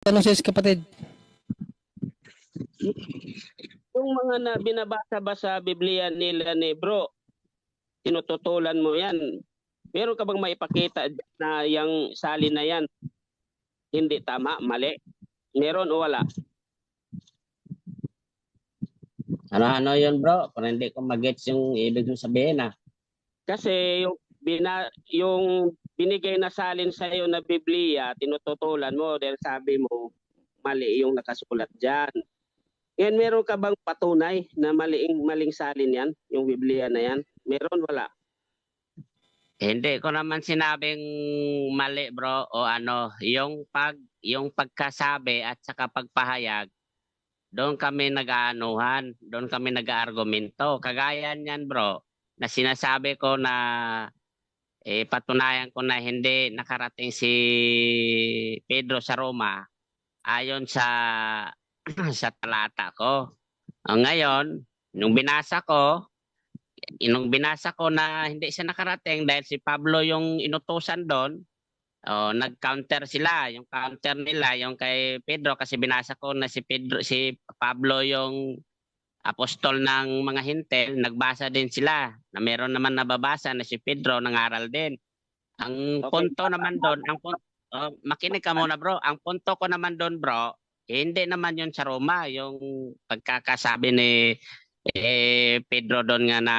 tanong sa kapatid. Yung mga na binabasa ba sa Biblia nila ni bro, tinututulan mo yan. Meron ka bang maipakita na yung salin na yan hindi tama, mali? Meron o wala? Ano yun bro? Para hindi ko mag-gets yung ibig mong sabihin ah. Kasi yung binigay na salin sa iyo na Biblia, tinututulan mo dahil sabi mo mali yung nakasulat diyan. Ngayon meron ka bang patunay na maling salin yan, yung Biblia na yan? Meron wala? Hindi ko naman sinabing mali bro o ano, yung pagkasabi at saka pagpahayag, doon kami nag-aanuhan, doon kami nag-aargumento. Kagaya niyan bro, na sinasabi ko na patunayan ko na hindi nakarating si Pedro sa Roma ayon sa sa talata ko. Ngayon, nung binasa ko na hindi siya nakarating dahil si Pablo yung inutusan doon, nag-counter sila. Yung counter nila, yung kay Pedro, kasi binasa ko na si Pablo yung apostol ng mga hintel, nagbasa din sila. Na meron naman nababasa na si Pedro nangaral din. Ang punto naman doon, makinig ka muna bro, ang punto ko naman doon bro, hindi naman yun sa Roma, yung pagkakasabi ni Pedro doon nga na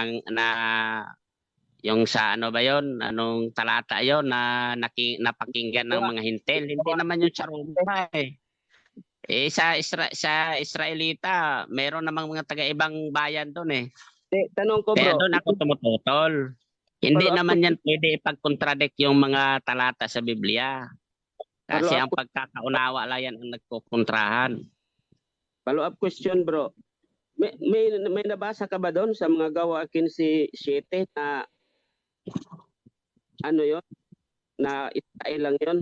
yung sa ano ba yon, anong talata yon na napakinggan ng mga hintel, hindi naman yun sa Roma eh. Sa Israelita, meron namang mga taga-ibang bayan doon eh. Tanong ko bro. Kaya doon ako tumututol. Hindi naman yan pwede ipag-contradict yung mga talata sa Biblia. Kasi ang pagkakaunawa lang yan ang nagkukontrahan. Follow-up question bro. May nabasa ka ba doon sa mga Gawa 15:7 na ano yon, na Israel lang yon?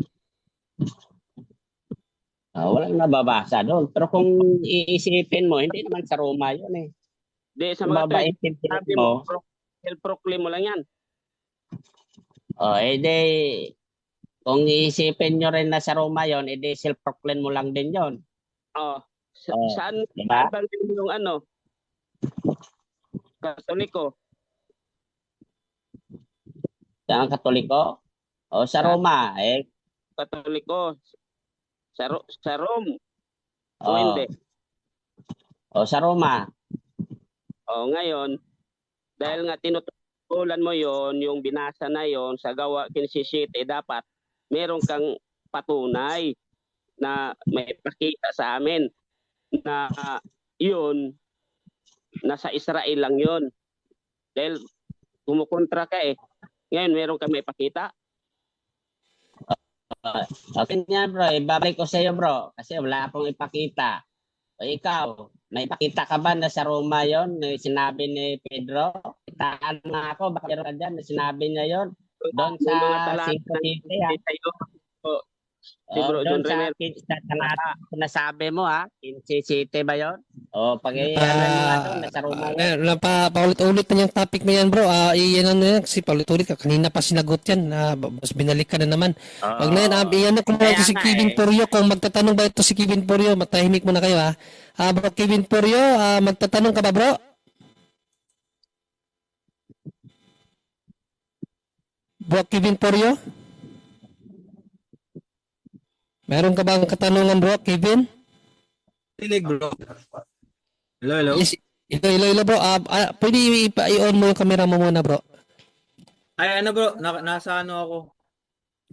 Walang nababasa doon. Pero kung iisipin mo, hindi naman sa Roma yun eh. Di, sa mga sabi mo, proclaim mo lang yan. Kung iisipin nyo rin na sa Roma yon, edi self-proclaim mo lang din yon. Saan diba? bang yung ano? Katoliko? Saan Katoliko? Sa Roma eh. Katoliko. Sa Rome. O hindi? Sa Roma. Ngayon, dahil nga tinutulan mo yon, yung binasa na yon sa Gawa 15:7, dapat meron kang patunay na may pakita sa amin na yun, nasa Israel lang yun. Dahil kumukontra ka eh. Ngayon, meron kang may pakita? Okay nga bro, ibabalik ko sa iyo bro, kasi wala akong ipakita. O ikaw, may ipakita ka ba na sa Roma yon, na sinabi ni Pedro? Itaan na ako, baka meron ka dyan na sinabi niya yon. Doon sa 5:7 doon sa talata na sabi mo 15:7 ba yun? Pag-iyanan mo nga doon, nasa Roma yun. Paulit-ulit na yung topic mo yan bro. Iyan na yan kasi paulit-ulit ka. Kanina pa sinagot yan. Mas binalik ka na naman. Wag na yan. Iyan na kung si Kevin Purio. Kung magtatanong ba ito si Kevin Purio, matahimik mo na kayo ha. Bro Kevin Purio, magtatanong ka ba bro? Bro Kevin Purio? Meron ka bang katanungan bro, Kevin? Tinig bro. Hello. Yes, hello bro. Pwede i-on mo yung camera mo muna bro. Ay ano bro, nasa ano ako.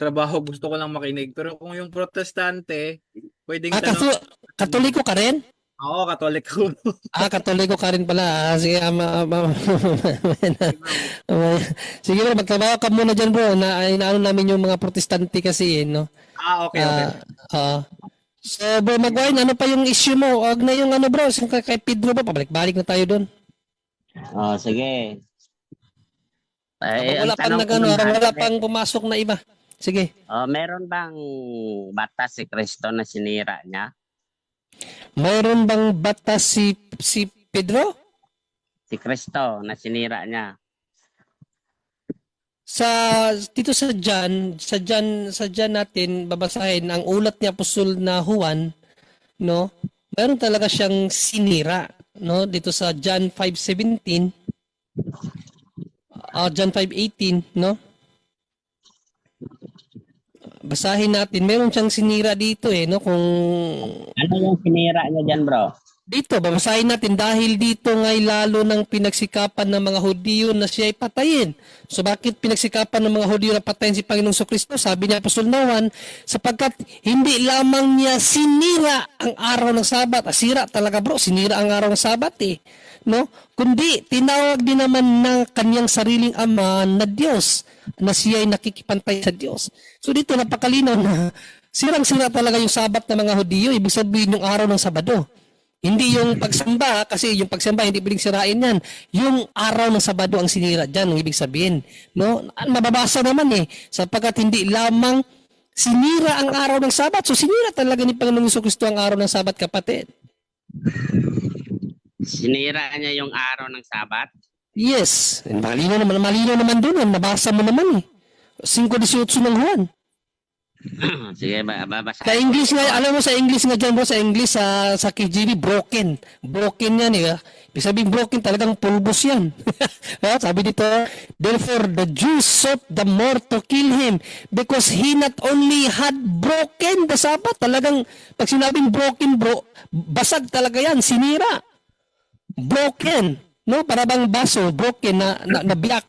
Trabaho, gusto ko lang makinig. Pero kung yung protestante, pwedeng tanong. Katoliko ka rin? Oo, Katoliko. Katoliko ka rin pala. Sige, sige bro, magtrabaho ka muna dyan bro. Inaano namin yung mga protestante kasi no? Okay. So bro Magwine, ano pa yung issue mo? Huwag na yung ano bro, kay Pedro ba? Pabalik-balik na tayo doon. Sige. Wala pang pumasok na iba. Sige. Meron bang batas si Kristo na sinira niya? Mayroon bang batas si Pedro? Si Kristo na sinira niya. dito sa John natin babasahin ang ulat ni Apostol na Juan, no? Meron talaga siyang sinira, no? Dito sa John 5:17, John 5:18, no? Basahin natin. Meron siyang sinira dito no? Kung Ano yung sinira niya dyan, bro? dito, babasahin natin dahil dito ngay lalo ng pinagsikapan ng mga Hudyo na siya ay patayin. So bakit pinagsikapan ng mga Hudyo na patayin si Panginoong Jesucristo? Sabi niya Apostol Juan, sapagkat hindi lamang niya sinira ang araw ng Sabat. Sira talaga bro, sinira ang araw ng Sabat no? Kundi tinawag din naman ng kanyang sariling ama na Diyos, na siya ay nakikipantay sa Diyos. So dito napakalinaw na sirang-sira talaga yung Sabat ng mga Hudyo, ibig sabihin yung araw ng Sabado. Hindi yung pagsamba, kasi yung pagsamba hindi pwedeng sirain yan. Yung araw ng Sabado ang sinira dyan, ang ibig sabihin. No? Mababasa naman sapagkat hindi lamang sinira ang araw ng Sabat. So sinira talaga ni Panginoong Jesucristo ang araw ng Sabat, kapatid. Sinira niya yung araw ng Sabat? Yes. Malino naman doon. Nabasa mo naman 5:18 ng Juan. Sige, babasa. Sa English nga, alam mo sa English nga dyan bro, sa English, sa KJV, broken. Broken yan Ibig sabihin broken, talagang pulbos yan. Sabi dito, therefore the Jews sought the more to kill him because he not only had broken the Sabbath, talagang pag sinabing broken bro, basag talaga yan, sinira. Broken. No, para bang baso, broken, nabiyak.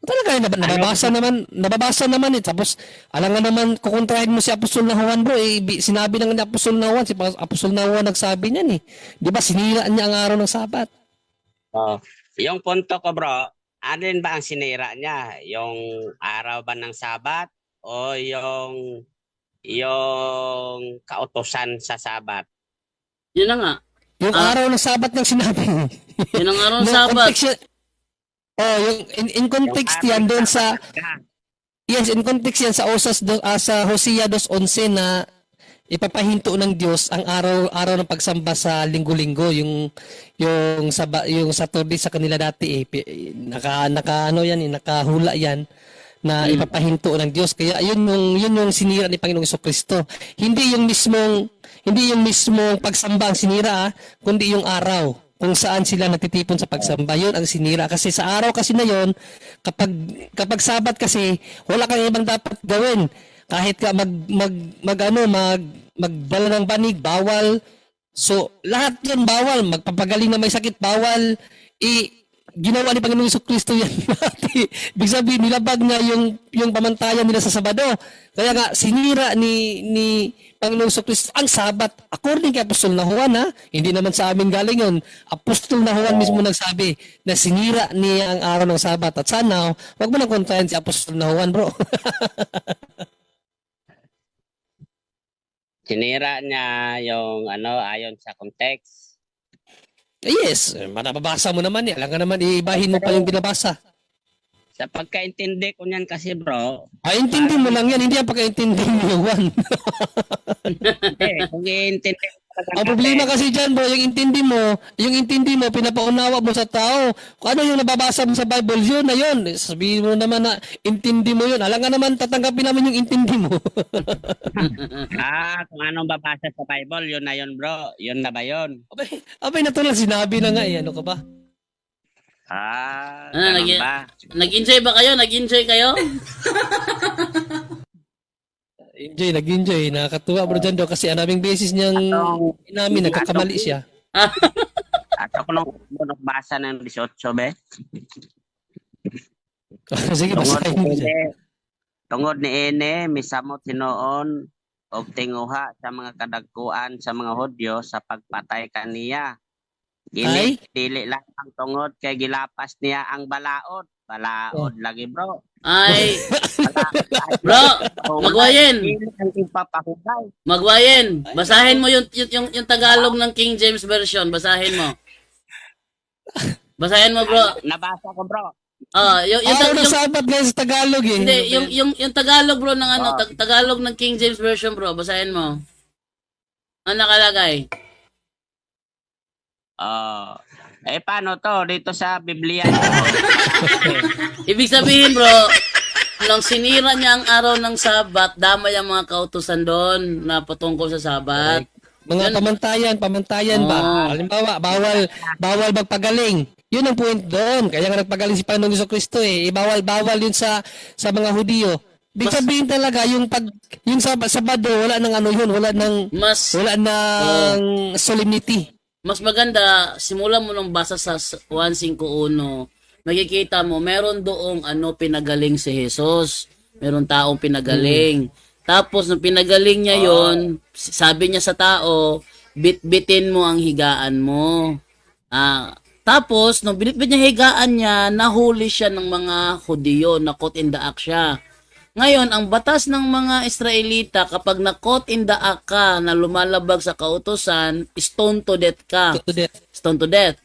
Talaga, nababasa naman Tapos, alam nga naman, kukontrahin mo si Apostol na Juan bro, sinabi ng ni Apostol na Juan, si Apostol na Juan nagsabi niyan Di ba, sinira niya ang araw ng Sabat. Yung punto ko bro, alin ba ang sinira niya? Yung araw ba ng Sabat o yung kautosan sa Sabat? Yun na nga. Yung araw ng Sabat ng sinabi. Yun ang araw ng Sabat. Yung in context yan doon sa yes, in context yan sa sa Hosea 2:11 na ipapahinto ng Diyos ang araw ng pagsamba sa linggo-linggo, yung Saturday sa kanila dati nakahula yan na ipapahinto ng Diyos. Kaya yun yung sinira ni Panginoong Jesucristo. Hindi yung mismong pagsamba ang sinira, kundi yung araw kung saan sila natitipon sa pagsamba. Yun ang sinira. Kasi sa araw kasi na yun, kapag Sabat kasi, wala kang ibang dapat gawin. Kahit ka magdala ng banig, bawal. So, lahat yun bawal. Magpapagaling na may sakit, bawal. Ginawa ni Panginoong Jesucristo yan. Ibig sabihin, nilabag niya yung pamantayan nila sa Sabado. Kaya nga, sinira ni Panginoong Jesucristo ang Sabat. According kay Apostol na Juan, hindi naman sa amin galing yun. Apostol na Juan mismo nagsabi na sinira niya ang araw ng Sabat. At sana, wag mo nang kontrahin si Apostol na Juan, bro. Sinira niya yung ayon sa context. Yes, mababasa mo naman Alam nga naman, iibahin mo pa yung binabasa. Sa pagkaintindi ko niyan kasi bro. Intindi mo lang yan, hindi ang pagkaintindi mo, Juan. Kung iintindi mo Ang problema kasi dyan, bro, yung intindi mo, pinapaunawa mo sa tao. Kung ano yung nababasa mo sa Bible, yun na yun. Sabihin mo naman na intindi mo yun. Alam nga naman, tatanggapin namin yung intindi mo. kung anong babasa sa Bible, yun na yun bro. Yun na ba yun? Abay na to lang, sinabi na nga ano ka ba? Ganun ba? Nag-enjoy ba kayo? Nag-enjoy kayo? Nag-enjoy. Nakakatuwa bro dyan kasi anaming beses niyang namin, nagkakamali siya. Ako nung nagbasa ng 18, be. Sige, basahin mo dyan. Tungod ni Ene, misamot sinoon og tinguha sa mga kadagkuan sa mga Hudyo sa pagpatay kaniya. Dili lang ang tungod kay gilapas niya ang balaod. Balaod lagi bro. Ay, bro, magwayen. Magwayen. Basahin mo yung Tagalog ng King James Version. Basahin mo. Basahin mo, bro. Nabasa ko, bro. Yung Sabat guys sa Tagalog Hindi, yung Tagalog, bro, ng Tagalog ng King James Version, bro. Basahin mo. Ano nakalagay? paano to? Dito sa Biblia. Ibig sabihin, bro, nang sinira niya ang araw ng Sabat, damay ang mga kautusan doon na patungkol sa Sabat. Mga pamantayan ba? Oo. Halimbawa, bawal magpagaling. Yun ang point doon. Kaya nga nagpagaling si Panginoong Jesucristo eh. Bawal yun sa mga Hudiyo. Ibig sabihin talaga yung Sabado wala nang ano yun, wala nang solemnity. Mas maganda, simulan mo nung basa sa 1:5:1, makikita mo, meron doong pinagaling si Jesus. Meron taong pinagaling. Tapos, nung pinagaling niya yon, sabi niya sa tao, bitbitin mo ang higaan mo. Tapos, nung binitbit niya higaan niya, nahuli siya ng mga Hudiyo, na-caught in the act siya. Ngayon, ang batas ng mga Israelita, kapag na-caught in the act ka, na lumalabag sa kautusan, stone to death ka. Stone to death.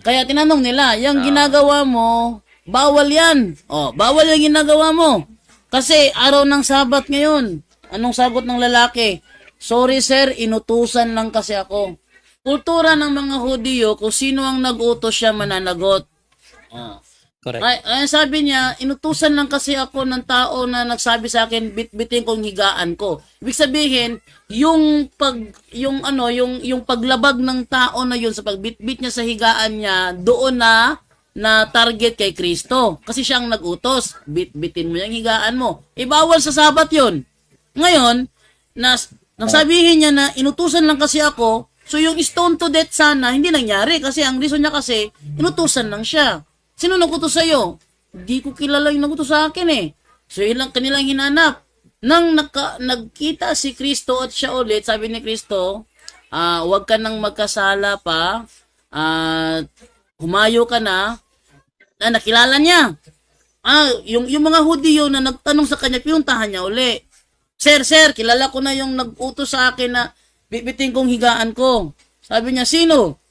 Kaya tinanong nila, yung ginagawa mo, bawal yan. Bawal yung ginagawa mo. Kasi araw ng Sabat ngayon. Anong sagot ng lalaki? Sorry sir, inutusan lang kasi ako. Kultura ng mga Hudiyo, kung sino ang nag-utos siya mananagot. Correct. Ay, sabi niya, inutusan lang kasi ako ng tao na nagsabi sa akin, bitbitin kong higaan ko. Ibig sabihin, yung paglabag ng tao na yun sa pagbitbit niya sa higaan niya, doon na target kay Kristo. Kasi siya ang nag-utos. Bitbitin mo yung higaan mo. Bawal sa Sabat yun. Ngayon, nang sabihin niya na inutusan lang kasi ako, so yung stone to death sana, hindi nangyari. Kasi ang reason niya kasi, inutusan lang siya. Sino nagutos sa'yo? Hindi ko kilala yung nagutos sa akin eh. So yun lang kanilang hinanap. Nang nagkita si Kristo at siya ulit, sabi ni Kristo, huwag ka nang magkasala pa, humayo ka na, nakilala niya. Yung mga Hudiyo na nagtanong sa kanya, pinuntahan niya uli. Sir, kilala ko na yung nag-utos sa akin na bibitin kong higaan ko. Sabi niya, sino?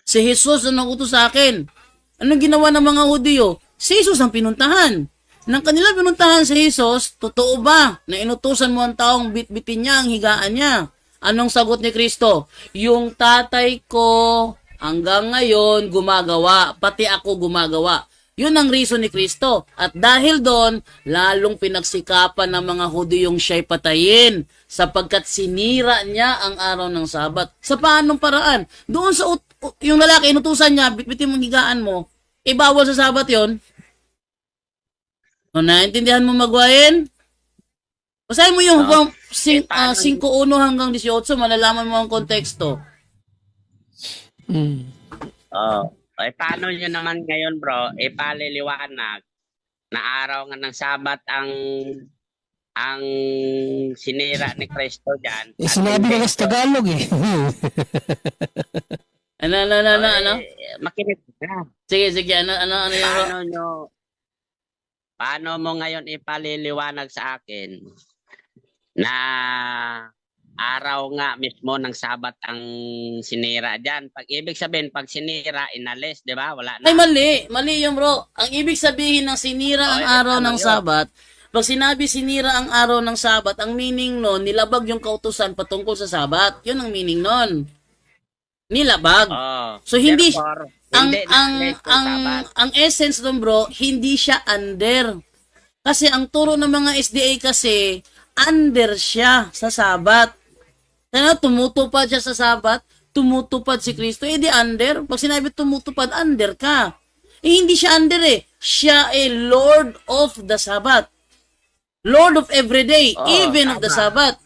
Si Jesus na nag-utos sa akin. Anong ginawa ng mga Hudiyo? Si Jesus ang pinuntahan. Nang kanila pinuntahan si Jesus, totoo ba na inutusan mo ang taong bitbitin niya ang higaan niya? Anong sagot ni Kristo? Yung tatay ko hanggang ngayon gumagawa, pati ako gumagawa. Yun ang reason ni Kristo. At dahil doon, lalong pinagsikapan ng mga Hudiyong siya'y patayin sapagkat sinira niya ang araw ng Sabat. Sa paanong paraan? Doon sa yung lalaki, inutusan niya, bitbitin mong higaan mo, bawal sa Sabat yun. Naintindihan mo magwain? Basahin mo yung 5:1 hanggang 18, malalaman mo ang konteksto. Paano nyo naman ngayon, bro, paliliwanag na araw nga ng Sabat ang sinira ni Kristo dyan. Sinabi ko sa Tagalog eh. Ano? Makinig ka. Sige, ano yung... Paano mo ngayon ipaliliwanag sa akin na araw nga mismo ng Sabat ang sinira dyan? Ibig sabihin, pag sinira, inalis, di ba? Wala na. Ay, mali yung bro. Ang ibig sabihin ng sinira ang araw ng Sabat, pag sinabi sinira ang araw ng Sabat, ang meaning nun, nilabag yung kautusan patungkol sa Sabat. Yun ang meaning nun. Nilabag. So hindi ang essence doon bro, hindi siya under. Kasi ang turo ng mga SDA kasi under siya sa Sabat. Kaya tumutupad siya sa Sabat, tumutupad si Kristo, di under. Pag sinabi tumutupad, under ka. Hindi siya under eh. Siya Lord of the Sabbath. Lord of every day, even of the Sabbath.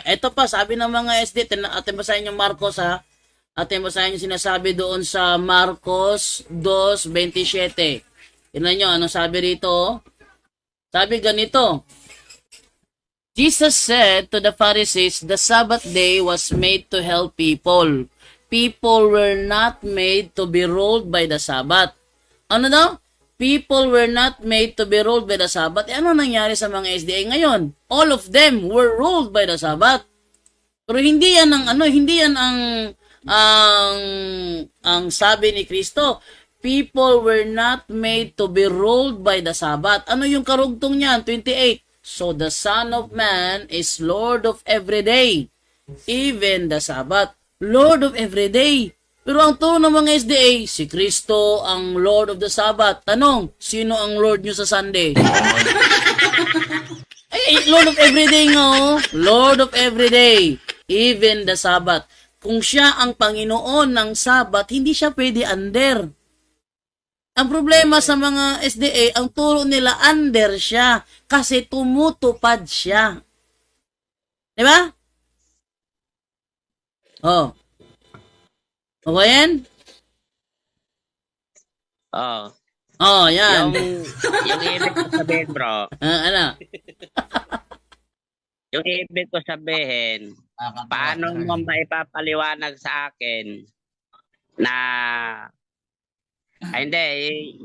Eto pa, sabi ng mga SDA, atin basahin yung Marcos ha. Atin basahin yung sinasabi doon sa Marcos 2:27. Tingnan nyo, ano sabi rito? Sabi ganito, Jesus said to the Pharisees, the Sabbath day was made to help people. People were not made to be ruled by the Sabbath. Ano daw? People were not made to be ruled by the Sabbath. Ano nangyari sa mga SDA ngayon? All of them were ruled by the Sabbath. Pero hindi yan ang sabi ni Kristo. People were not made to be ruled by the Sabbath. Ano yung karugtong niyan? 28. So the Son of Man is Lord of every day, even the Sabbath. Lord of every day. Pero ang turo ng mga SDA, si Kristo ang Lord of the Sabbath. Tanong, sino ang Lord nyo sa Sunday? Ay, Lord of everyday nga, oh. Lord of everyday. Even the Sabbath. Kung siya ang Panginoon ng Sabbath, hindi siya pwede under. Ang problema sa mga SDA, ang turo nila under siya kasi tumutupad siya. Di ba? Oh. Okay yan? Oh. Oh, yan. Yung ibig ko sabihin, bro, Ano? yung ibig ko sabihin, paano mo maipapaliwanag sa akin na hindi,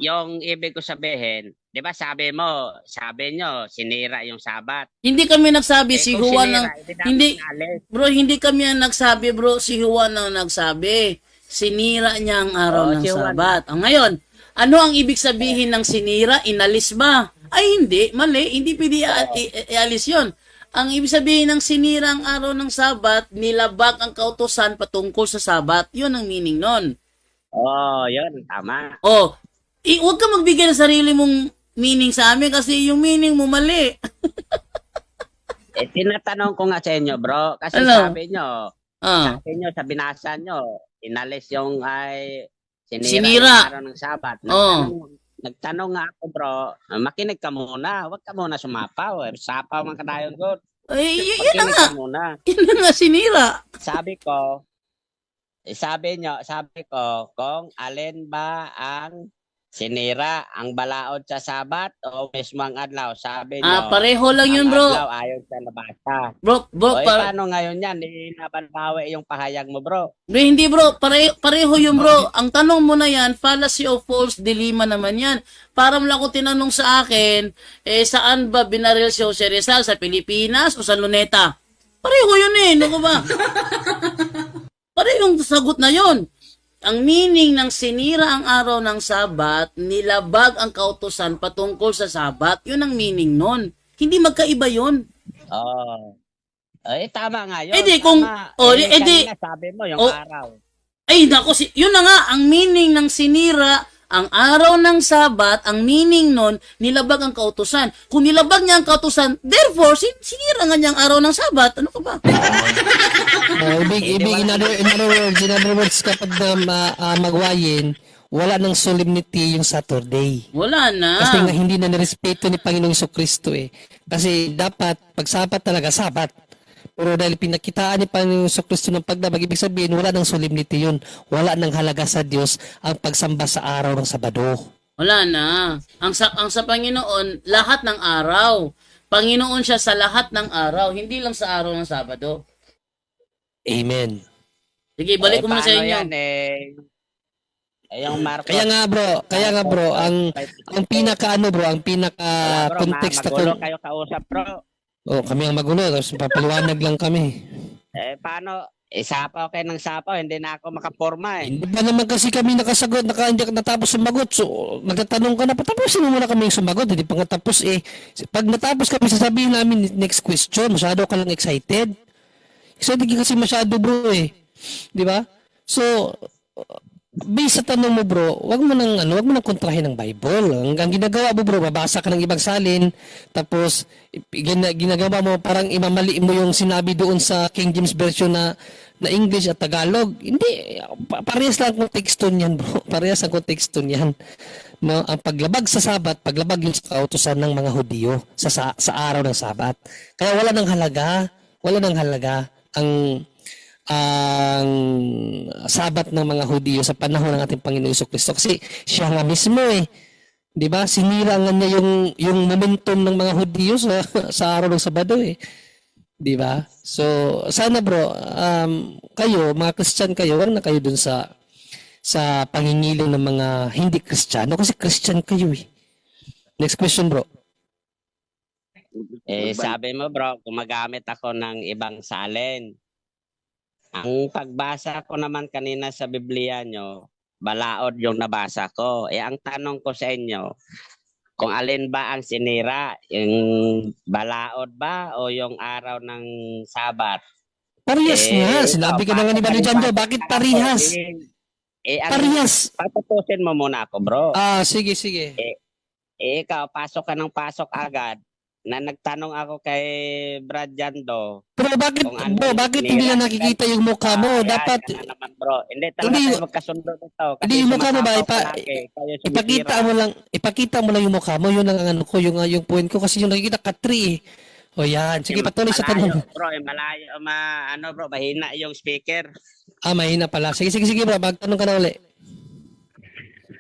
yung ibig ko sabihin, 'di ba sabi nyo, sinira yung Sabat. Hindi kami nagsabi si Kung Juan sinira, ang dapat hindi alis. bro, hindi kami ang nagsabi, bro, si Juan ang nagsabi. Sinira niya ang araw ng si Juan. Sabat. Ngayon, ano ang ibig sabihin ng sinira? Inalis ba? Ay hindi, mali, hindi pwede ialis 'yon. Ang ibig sabihin ng sinira ang araw ng Sabat, nilabag ang kautusan patungkol sa Sabat. 'Yon ang meaning nun. Oh, yun, tama. Oh, huwag ka magbigay ng sarili mong meaning sa amin kasi yung meaning mo mali. Tinatanong ko nga sa inyo, bro, kasi Ano? sabi nyo, Ah, sabi nyo sa binasa nyo, inalis yung sinira, Sinira. yung araw ng Sabat. Oh. Nagtanong nga ako, bro, makinig ka muna, huwag ka muna sumapaw. Sapaw man kadayon ko. ay, yun na Makinig nga. ka muna. Yun na nga sinira. Sabi ko, kung alin ba ang sinira, ang balaod sa Sabat o mismo ang adlaw? Sabi nyo, Pareho lang yun, ang bro. adlaw ayaw sa nabasa. Bro, O, paano ngayon yan? Inabanbawi yung pahayag mo, bro. bro, hindi bro, pareho yun bro. Ang tanong mo na yan, fallacy of false dilemma naman yan. Para mo lang ako tinanong sa akin, saan ba binaril si Jose Rizal? Sa Pilipinas o sa Luneta? Pareho yun eh, ano ba? Pareho yung sagot na yun. Ang meaning ng sinira ang araw ng Sabat, nilabag ang kautusan patungkol sa Sabat, yun ang meaning nun. Hindi magkaiba yun. Oh. Tama nga yun. Eh di, kung- Tama. kanina sabi mo yung Oh. araw. Ay, nako, yun na nga, ang meaning ng sinira, ang araw ng Sabat, ang meaning nun, nilabag ang kautusan. Kung nilabag niya ang kautusan, therefore, sinira nga niya ang araw ng Sabat. Ano ka ba? In other words, kapag magwayin, wala nang solemnity yung Saturday. Wala na. Kasi nga hindi na nirespeto ni Panginoong Jesucristo eh. Kasi dapat, pag Sabat talaga, Sabat. Pero dahil pinakitaan ni Panginoong Jesucristo ng pagdamag, ibig sabihin, wala nang solemnity yun. Wala nang halaga sa Diyos ang pagsamba sa araw ng Sabado. Wala na. Ang sa Panginoon, lahat ng araw. Panginoon siya sa lahat ng araw, hindi lang sa araw ng Sabado. Amen. Sige, balik ko muna sa Paano inyo. yan, yung Marcos. Kaya nga bro, ang pinaka context magulo kayo kausap, bro. kami ang magulo, tapos papaliwanag lang kami. Paano? Sapaw kayo ng sapaw, hindi na ako makaporma eh. Hindi ba naman kasi kami nakasagot, hindi natapos sumagot. So, nagtatanong ka na, patapusin mo muna kami yung sumagot. Hindi pa nga tapos eh. Pag natapos kami, sasabihin namin next question. Masyado ka lang excited. Excited ka kasi masyado bro eh. Di ba? So, based sa tanong mo bro, wag mo nang kontrahin ng Bible. Ang ginagawa mo bro, babasa ka ng ibang salin, tapos ginagawa mo parang imamali mo yung sinabi doon sa King James Version na English at Tagalog. Hindi, parehas lang ang konteksto niyan bro. Parehas ang konteksto niyan. No, ang paglabag sa Sabat, paglabag yung sa kautusan ng mga Hudyo sa araw ng Sabat. Kaya wala nang halaga ang Sabat ng mga Hudyo sa panahon ng ating Panginoong Jesucristo kasi siya nga mismo eh, 'di ba? Sinira nga niya yung momentum ng mga Hudyo sa araw ng Sabado eh. 'Di ba? So sana bro, kayo mga Christian kayo, wag na kayo dun sa pangingilin ng mga hindi Kristiyano kasi Christian kayo eh. Next question bro. Sabi mo bro, gumagamit ako ng ibang salin. Ang pagbasa ko naman kanina sa Biblia nyo, balaod yung nabasa ko. Ang tanong ko sa inyo, kung alin ba ang sinira, yung balaod ba o yung araw ng Sabat? Parehas nga. Sinabi ka na nga ni Bani Jando, bakit parehas? Parehas. Patutusin mo muna ako, bro. Sige, sige. Ikaw, pasok ka ng pasok agad. Na nagtanong ako kay Brad Jando. Bro, bakit, Kung ano bro, yung bakit sinira hindi na ni nakikita yung mukha mo? Yan Dapat, ka na naman, bro. Hindi talaga Hindi, tayo magkasundo nito. Kasi hindi yung mukha mo ba? sumasapaw ka lagi. Kayo Ipakita sumisira. ipakita mo lang yung mukha mo. Yun ang ano ko, yung point ko. Kasi yung nakikita ka 3 eh. O yan. Sige, patuloy sa tanong. Malayo, bro. Malayo. Bro, mahina yung speaker. Mahina pala. Sige, bro. Magtanong ka na uli.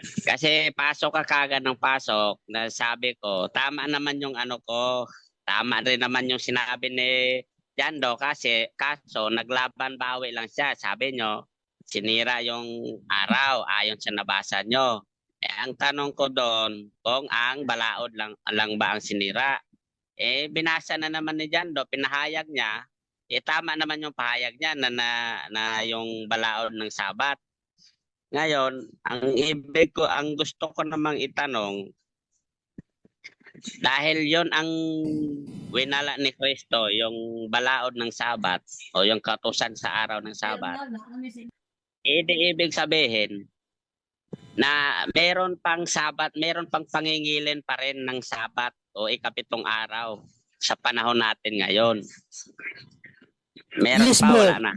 Kasi pasok ka kagad ng pasok na sabi ko, tama naman yung ano ko. Tama rin naman yung sinabi ni Jando kasi kaso naglaban bawi lang siya. Sabi nyo, sinira yung araw ayon sa nabasa nyo. Ang tanong ko doon, kung ang balaod lang ba ang sinira? Binasa na naman ni Jando, pinahayag niya. Tama naman yung pahayag niya na yung balaod ng Sabat. Ngayon, ang gusto ko namang itanong, dahil yon ang winala ni Kristo, yung balaod ng Sabat o yung kautusan sa araw ng Sabat, ibig sabihin na meron pang Sabat, meron pang pangingilin pa rin ng Sabat o ikapitong araw sa panahon natin ngayon. Meron Yes, pa, bro. wala na.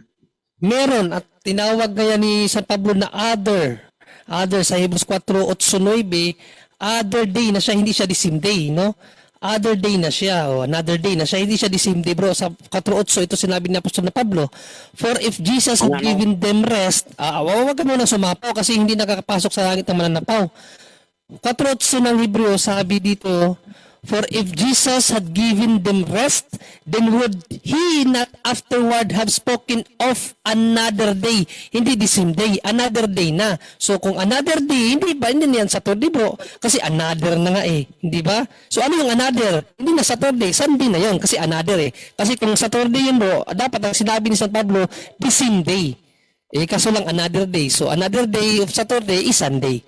Meron. At tinawag kaya ni San Pablo na other. Other sa Hebrews 4:8-9. Other day na siya, hindi siya the same day, no? Other day na siya, o another day na siya, hindi siya the same day, bro. Sa 4:8, ito sinabi ni Apostol na Pablo, for if Jesus had given them rest, wag ka muna sumapaw kasi hindi nakakapasok sa langit ng mananapaw. 4:8 ng Hebreo, sabi dito, for if Jesus had given them rest, then would he not afterward have spoken of another day? Hindi the same day, another day na. So kung another day, hindi yan Saturday, bro? Kasi another na nga eh, hindi ba? So ano yung another? Hindi na Saturday, Sunday na yun kasi another eh. Kasi kung Saturday yun, bro, dapat ang sinabi ni San Pablo, the same day. Kaso lang another day. So another day of Saturday is Sunday.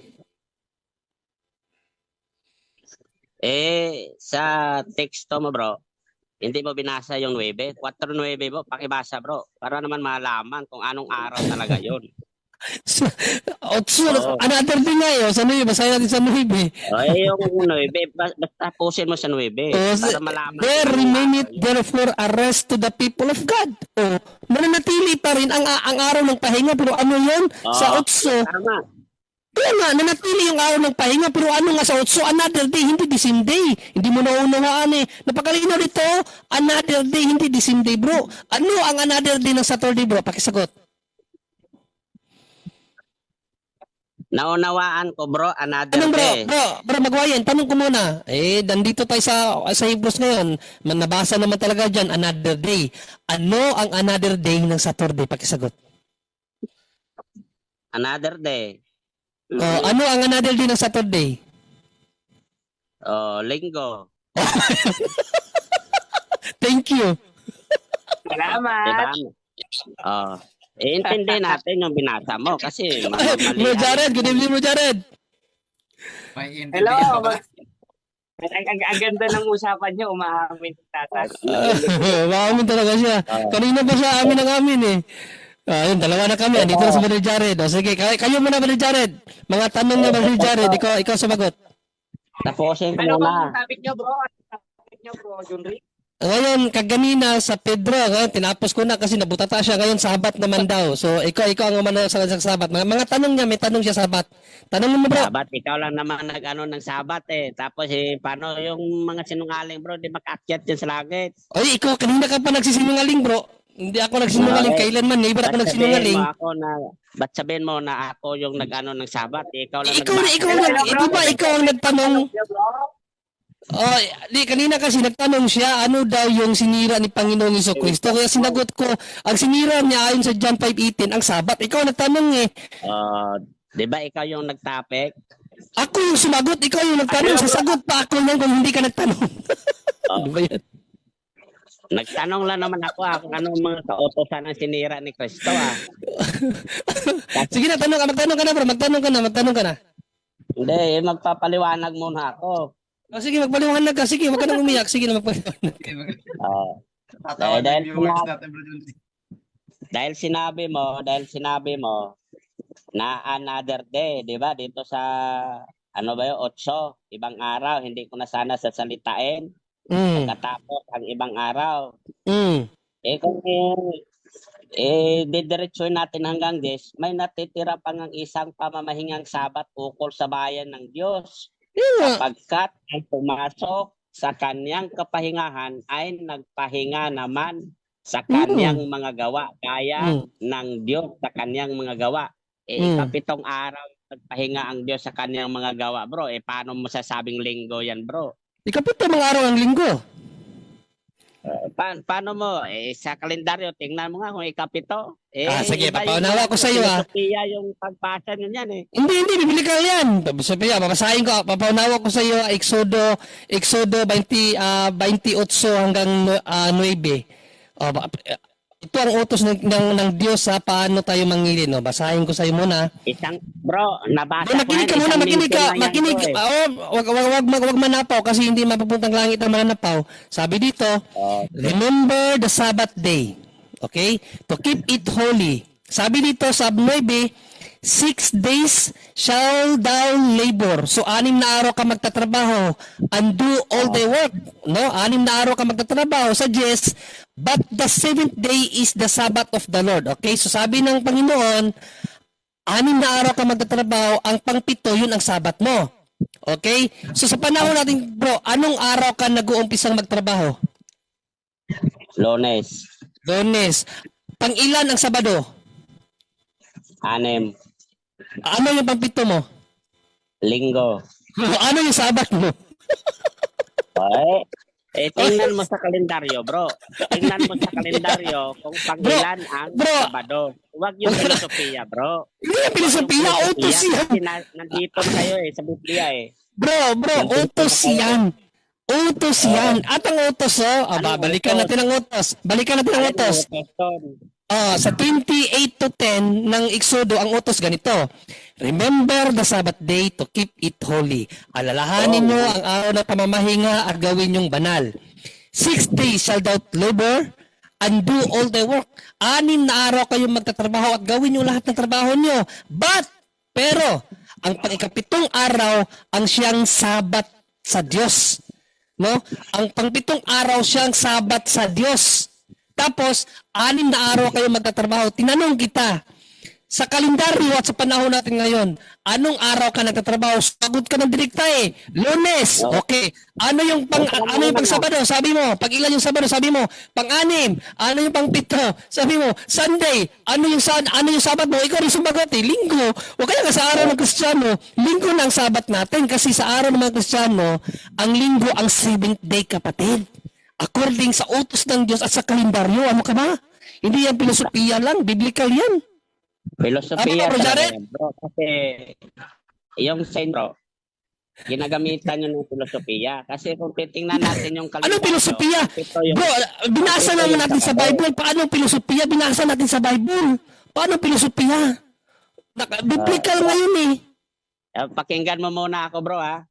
Sa teksto mo, bro, hindi mo binasa yung 9. 4:9, bro. Pakibasa, bro. Para naman malaman kung anong araw talaga yun. Another day nga yun. Sa 9, basahin natin sa 9. Yung 9, basta pusin mo sa 9. Para malaman. There remaineth therefore a rest to the people of God. Mananatili pa rin ang araw ng pahinga. Pero ano yun? Sa 8. Tama. Kaya nga, nanatili yung araw ng pahinga, pero ano nga sa 8, another day, hindi the same day. Hindi mo naunawaan eh. Napakalinaw dito, another day, hindi the same day, bro. Ano ang another day ng Saturday, bro? Pakisagot. Naunawaan ko, bro, another Tanong, day. bro, magwayan, tanong ko muna. Nandito tayo sa Hebrews ngayon. Nabasa naman talaga dyan, another day. Ano ang another day ng Saturday? Pakisagot. Another day. Ano ang another day ng Saturday? Linggo. Thank you. Diba? Salamat. Intindi natin yung binasa mo kasi mali. Bro Jared, good evening, bro Jared. Hello. Ang ganda ng usapan niyo, umaamin si Tata. Maamin talaga siya. Kanina pa siya amin ang amin eh. Yun, dalawa na kami. Dito na sa Brother Jared. Sige, kayo muna, Brother Jared. Mga tanong na, Brother Jared. Ikaw sumagot. Tapusin ko Ano muna. bang topic niyo, bro? Topic niyo, bro, Junri? Ngayon, kaganina sa Pedro, tinapos ko na kasi nabutata siya. Ngayon, Sabat naman daw. So, ikaw ang umano sa Sabat. Mga tanong niya, may tanong siya Sabat. Tanong mo, bro. Sabat, ikaw lang naman nag-ano ng Sabat eh. Tapos paano yung mga sinungaling, bro, di makaakyat yan sa langit. Oy, ikaw, kanina ka pa nagsisinungaling, bro. Hindi ako nagsinungaling. Kailanman, never ako nagsinungaling. Ba't sabihin mo na ako yung nag-ano ng Sabat? Ikaw lang Ikaw ang nagtanong. Kanina kasi nagtanong siya, ano daw yung sinira ni Panginoong Jesucristo. Kaya sinagot ko, ang sinira niya ayon sa John 5:18, ang Sabat. Ikaw ang nagtanong eh. Di ba ikaw yung nagtopic? Ako yung sumagot, ikaw yung nagtanong. Sasagot pa ako lang kung hindi ka nagtanong. Di ba yan? Nagtanong lang naman ako kung anong mga kautosan ang sinira ni Kristo Sige na, magtanong ka na bro, magtanong ka na. Hindi, magpapaliwanag muna ako. Sige, magpaliwanag ka. Sige, wag ka nang umiyak. Sige na, magpaliwanag. Dahil sinabi mo, na another day, di ba? Dito sa, ano ba yun, 8, ibang araw. Hindi ko na sana sasalitain. Mm. Pagkatapos ang ibang araw. Mm. Kung didiretsuhin natin hanggang 10, may natitira pang ang isang pamamahingang Sabat ukol sa bayan ng Diyos. Yun nga. Sapagkat ang pumasok sa kanyang kapahingahan ay nagpahinga naman sa kanyang mga gawa, gaya ng Diyos sa kanyang mga gawa. Ikapitong araw nagpahinga ang Diyos sa kanyang mga gawa, bro. Paano mo sasabing linggo yan, bro? Ikapito mga araw ng linggo. Paano mo? Sa kalendaryo, tingnan mo nga kung ikapito. Sige, iba papaunawa ko sa iyo, ha. filosofiya yung pagpasa nyo yan, eh. Hindi, bibili ka yan. Sophia, babasahin ko, papaunawa ko sa iyo, Exodo 28 hanggang 9. Ito ang utos ng Diyos sa paano tayo mangili, no? Basahin ko sa iyo muna. Bro, nabasa Makinig ka muna, makinig. Wag manapaw kasi hindi mapupuntang langit ang mananapaw. Sabi dito, remember the Sabbath day. Okay? To keep it holy. Sabi dito sa 9, 6 days shall thou labor. So, 6 na araw ka magtatrabaho and do all the work. No? 6 na araw ka magtatrabaho. Suggest, but the 7th day is the Sabbath of the Lord. Okay? So, sabi ng Panginoon, 6 na araw ka magtatrabaho, ang pang-7, yun ang Sabat mo. Okay? So, sa panahon natin, bro, anong araw ka nag-uumpisang magtrabaho? Lunes. Lunes. Pang-ilan ang Sabado? 6. Ano yung pang-7 mo? Linggo. Ano yung Sabat mo? Tingnan mo sa kalendaryo, bro. Tingnan mo sa kalendaryo kung pag-ilan ang Sabado. Huwag yung filosofiya, bro. Hindi yung filosofiya, utos yan. Kasi nandito kayo sa Biblia, eh. Bro, utos yan. Utos yan. At ang utos, balikan natin ang utos. Sa 28 to 10 ng Exodo, ang utos ganito. Remember the Sabbath day to keep it holy. Alalahanin nyo ang araw na pamamahinga at gawin yung banal. 6 days shall thou labor and do all the work. 6 na araw kayong magtatrabaho at gawin yung lahat ng trabaho nyo. Pero, ang pang-7 araw, ang siyang Sabat sa Diyos. No? Ang pang-7 araw siyang Sabat sa Diyos. Tapos, 6 na araw kayo magtatrabaho. Tinanong kita, sa kalendaryo at sa panahon natin ngayon, anong araw ka nagtatrabaho? Sagot ka ng direkta, eh. Lunes. Okay. Ano yung pang-Sabado? Sabi mo. Pag ilan yung Sabado? Sabi mo. Pang-6. Ano yung pang-7? Sabi mo. Sunday. Ano yung Sabat mo? Ikaw rin sumagot, eh. Linggo. O kaya nga sa araw ng Kristiyano, Linggo na ang Sabat natin. Kasi sa araw ng mga Kristiyano, ang Linggo ang 7th day, kapatid. According sa utos ng Diyos at sa kalendaryo. Ano ka ba? Hindi yan filosofiya lang. Biblical yan. Filosofiya bro, talaga, bro. Kasi yung sentro, ginagamitan nyo ng filosofiya. Kasi kung titingnan natin yung kalendaryo. Anong filosofiya? Bro, binasa naman natin sa Bible. Paano filosofiya? Binasa natin sa Bible. Paano filosofiya? Biblical ngayon, eh. Pakinggan mo muna ako, bro, ha?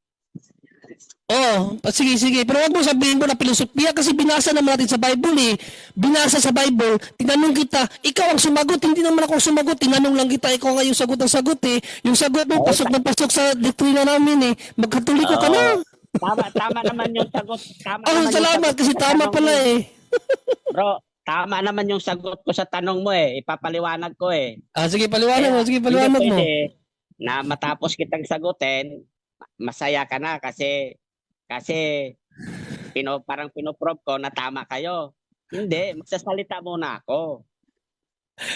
Sige. Pero wag mo sabihin mo na filosofiya kasi binasa naman natin sa Bible, eh. Binasa sa Bible, tinanong kita, ikaw ang sumagot, hindi naman ako sumagot. Tinanong lang kita, ikaw nga yung sagot ang sagot, eh. Yung sagot mo, pasok na pasok sa doktrina namin, eh. Magkatoliko ka na. Tama naman yung sagot. Salamat kasi tama pala, eh. Bro, tama naman yung sagot ko sa tanong mo, eh. Ipapaliwanag ko, eh. Sige, paliwanag mo. Pwede na matapos kitang sagutin, masaya ka na kasi parang pinoprove ko na tama kayo. Hindi, magsasalita muna ako.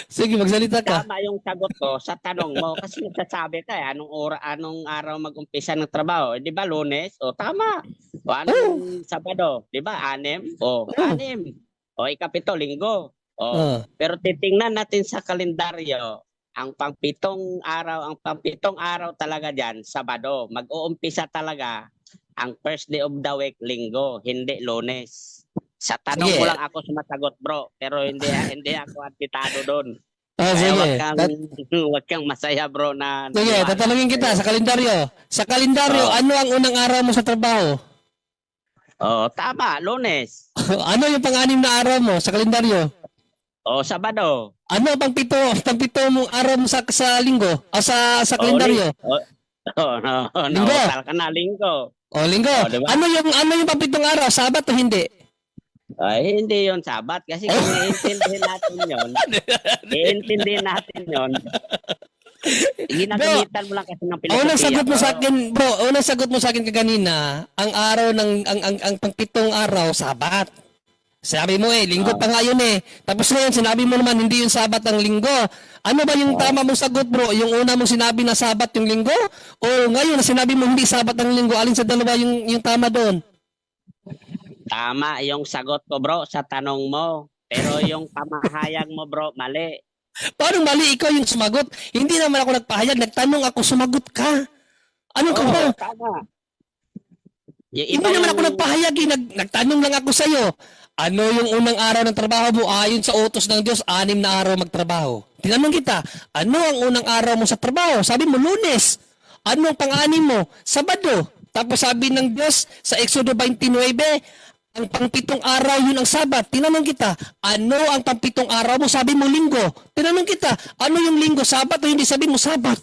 Sige, magsalita ka. Tama yung sagot ko sa tanong mo kasi nagsasabi ka, anong araw mag-umpisa ng trabaho? Di ba Lunes? Tama. Anong Sabado? Di ba 6? 6. Ikapito, Linggo. Pero titingnan natin sa kalendaryo, ang pang-7 araw talaga diyan, Sabado. Mag-uumpisa talaga ang first day of the week, Linggo, hindi Lunes. Sa tanong mo lang ako sumasagot, bro. Pero hindi ako antitado doon. Sige. Wag kang masaya, bro, na... Sige, tatanungin kita sa kalendaryo. Sa kalendaryo, ano ang unang araw mo sa trabaho? Tama, Lunes. Ano yung pang-6 na araw mo sa kalendaryo? O, Sabado. Ano pang pito mong araw mo sa linggo? O sa kalendaryo? No, Linggo. nautal ka na, linggo. O linggo. O, diba? Ano yung pang-pitong araw? Sabat o hindi? Ay, hindi yon Sabat. Kasi kung iintindihin natin yon, ginagamitan mo lang kasi ng Unang filosofiya. sagot mo sa akin, bro. Unang sagot mo sa akin kaganina, ang araw ng ang pang-pitong araw, Sabat. Sabi mo linggo pa nga yun Tapos ngayon, sinabi mo naman, hindi yung Sabat ang linggo. Ano ba yung tama mong sagot, bro? Yung una mong sinabi na Sabat yung linggo? O ngayon, na sinabi mo hindi Sabat ang linggo? Alin sa dalawa yung tama doon? Tama yung sagot ko, bro, sa tanong mo. Pero yung pamahayag mo, bro, mali. Paano mali? Ikaw yung sumagot. Hindi naman ako nagpahayag. Nagtanong ako, sumagot ka. Ano ka ba? Tama. Hindi naman ako nagpahayag. Nagtanong lang ako sa'yo. Ano yung unang araw ng trabaho mo? Ayon sa utos ng Diyos, 6 na araw magtrabaho. Tinanong kita, ano ang unang araw mo sa trabaho? Sabi mo, Lunes. Ano ang pang-anim mo? Sabado. Tapos sabi ng Diyos sa Exodo 29, ang pang-pitong araw yun ang Sabat. Tinanong kita, ano ang pang-pitong araw mo? Sabi mo, Linggo. Tinanong kita, ano yung Linggo? Sabat o hindi? Sabi mo, Sabat.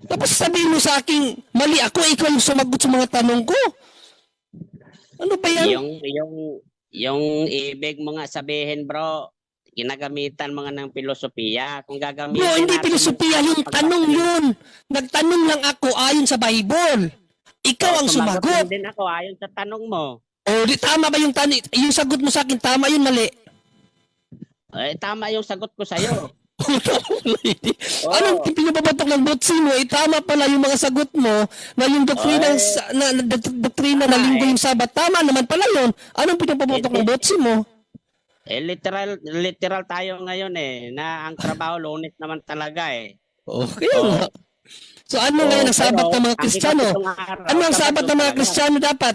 Tapos sabihin mo sa akin, mali ako, ikaw yung sumagot sa mga tanong ko. Ano ba yan? Yung ibig mo nga sabihin, bro, ginagamitan mga ng filosofiya. Kung gagamitin Bro, hindi natin filosofiya yung tanong yun. Nagtanong lang ako ayon sa Bible. Ikaw ang sumagot. Sumagot din ako ayon sa tanong mo. O, di tama ba yung tanong? Yung sagot mo sa akin, tama yun, mali. Tama yung sagot ko sa'yo. Anong pinababatok ng botsi mo? Tama pala yung mga sagot mo na yung doktrina, doktrina na linggo yung Sabat. Tama naman pala yun. Anong pinababatok ng botsi mo? Literal tayo ngayon na ang trabaho Lunes naman talaga Okay nga. So ano ngayon ang Sabat ng mga Kristiyano? Ano ang Sabat ng mga Kristiyano dapat?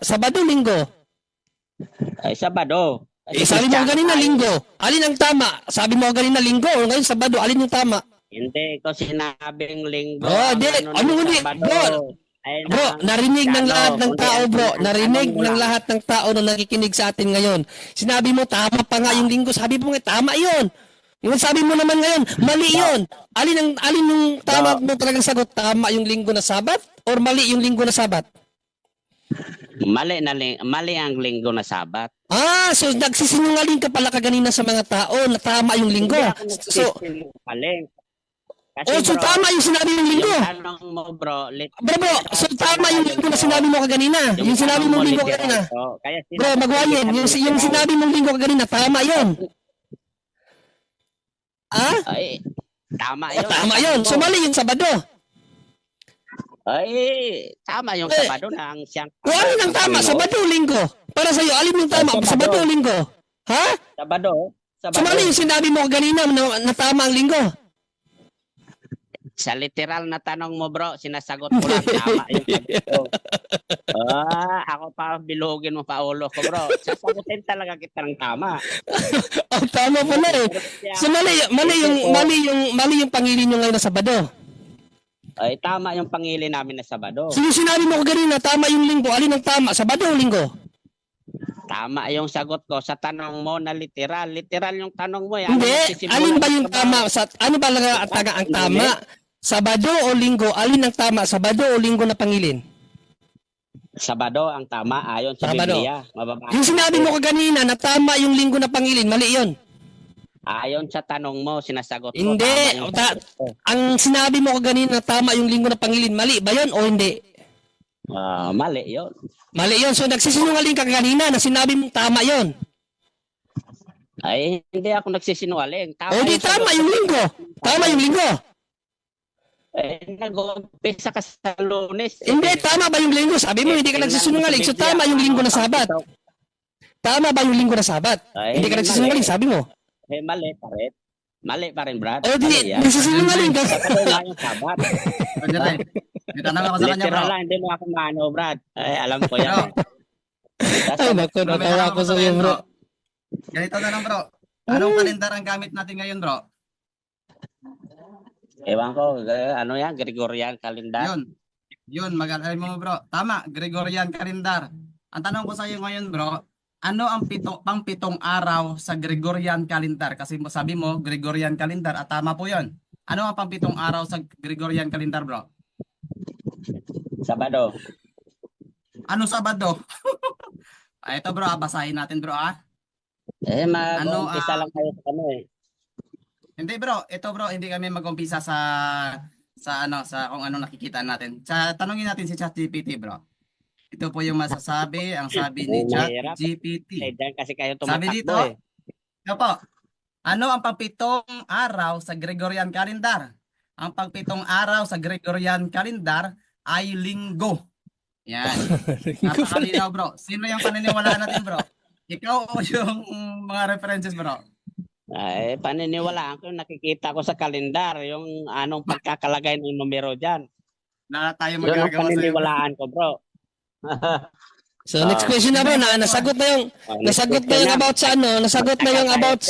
Sabado, linggo? Ay, Sabado. Sabi mo kanina linggo. Alin ang tama? Sabi mo kanina linggo o ngayon Sabado, alin yung tama? Hindi ko sinabing linggo. Ano hindi? Bro, narinig ng lahat ng tao, bro. Narinig ng lahat ng tao na nakikinig sa atin ngayon. Sinabi mo, tama pa nga yung linggo. Sabi mo nga, tama yun. Yung sabi mo naman ngayon, mali yun. Alin yung tama mo talagang sagot? Tama yung linggo na Sabat? Or mali yung linggo na Sabat? Mali ang linggo na Sabat. So nagsisinungaling ka pala kaganina sa mga tao na tama yung linggo. So tama yung sinabi ng linggo. Yung tanong mo, bro, so tama yung linggo na sinabi mo kaganina. Yung sinabi mong linggo kaganina. Bro, magwayin. Yung sinabi mong linggo kaganina, tama yun. Ay, tama yun. Tama yun. So mali yung Sabado. Ay, tama yung Sabado na ang siyang... Alin ang tama? Sabado o linggo? Para sa'yo, alin yung tama? Sabado o linggo? Ha? Sabado. So mali yung sinabi mo kanina na tama ang linggo. Sa literal na tanong mo, bro, sinasagot ko lang tama yung sagot ko. Ako pa bilugin mo pa ulo ko, bro. Sasagutin talaga kita ng tama. Tama pala So mali yung pangili nyo ngayon na Sabado. Ay, tama yung pangili namin na Sabado. So yung sinabi mo kanina, tama yung linggo. Alin ang tama? Sabado o linggo? Tama yung sagot ko sa tanong mo na literal. Literal yung tanong mo. Hindi. Alin ba yung tama? Ano ba ang tama? Sabado o linggo? Alin ang tama? Sabado o linggo na pangilin? Sabado ang tama ayon sa Biblia. Yung sinabi mo kanina na tama yung linggo na pangilin, mali yun. Ayon sa tanong mo, sinasagot ko. Hindi. Ang sinabi mo kanina na tama yung linggo na pangilin, mali ba yun o hindi? Mali yun. Mali yun. So nagsisinungaling ka kanina na sinabi mong tama yun. Ay, hindi ako nagsisinungaling. Tama yung linggo. Tama yung linggo. Nag-umpisa ka sa Lunes. Hindi, tama ba yung linggo? Sabi mo, hindi ka nagsisinungaling. So tama yung linggo na Sabat. Tama ba yung linggo na Sabat? Hindi ka nagsisinungaling, sabi mo. Mali pa rin. Mali pa rin, Brad. Nagsisinungaling ka. Sabado nga yung Sabat. May tanong ako sa kanya, bro. Hindi mo ako maano, Brad. Ay, alam ko yan. Ay, naku, natawa ko sa iyo, bro. Ganito na lang, bro. Anong kalendar ang gamit natin ngayon, bro? Ewan ko, ano yan? Gregorian calendar? Yun, mag-alay mo, bro. Tama, Gregorian calendar. Ang tanong ko sa iyo ngayon, bro, Ano ang pang-pitong araw sa Gregorian calendar? Kasi sabi mo, Gregorian calendar, at tama po yun. Ano ang pang-pitong araw sa Gregorian calendar, bro? Sabado. Ano Sabado? Ito bro, basahin natin bro Mag-umpisa lang kayo sa Hindi bro, ito bro, hindi kami mag-umpisa sa kung ano nakikita natin. Tanungin natin si ChatGPT bro. Ito po yung masasabi, ang sabi ni Mahirap. ChatGPT. Diyan kasi kayo Sabi tumatakbo dito, ito po, ano ang pang-pitong araw sa Gregorian calendar? Ang pang-pitong araw sa Gregorian calendar ay linggo. Yan. Napakalinaw bro. Sino yung paniniwalaan natin bro? Ikaw o yung mga references bro? Paniniwalaan ko, nakikita ko sa kalendar yung anong pagkakalagay ng numero dyan. Na tayo Yun ang magagawa sa'yo. paniniwalaan ko, bro. So next question na bro, nasagot na yung about sa nasagot na yung about